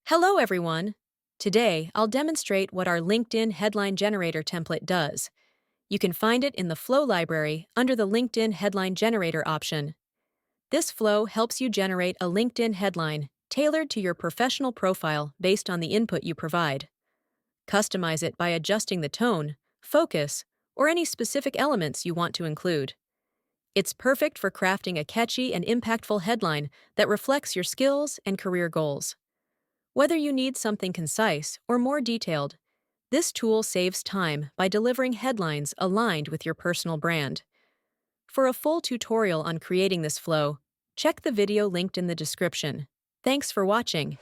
Hello, everyone! Today, I'll demonstrate what our LinkedIn Headline Generator template does. You can find it in the Flow library under the LinkedIn Headline Generator option. This flow helps you generate a LinkedIn headline tailored to your professional profile based on the input you provide. Customize it by adjusting the tone, focus, or any specific elements you want to include. It's perfect for crafting a catchy and impactful headline that reflects your skills and career goals. Whether you need something concise or more detailed, this tool saves time by delivering headlines aligned with your personal brand. For a full tutorial on creating this flow, check the video linked in the description. Thanks for watching.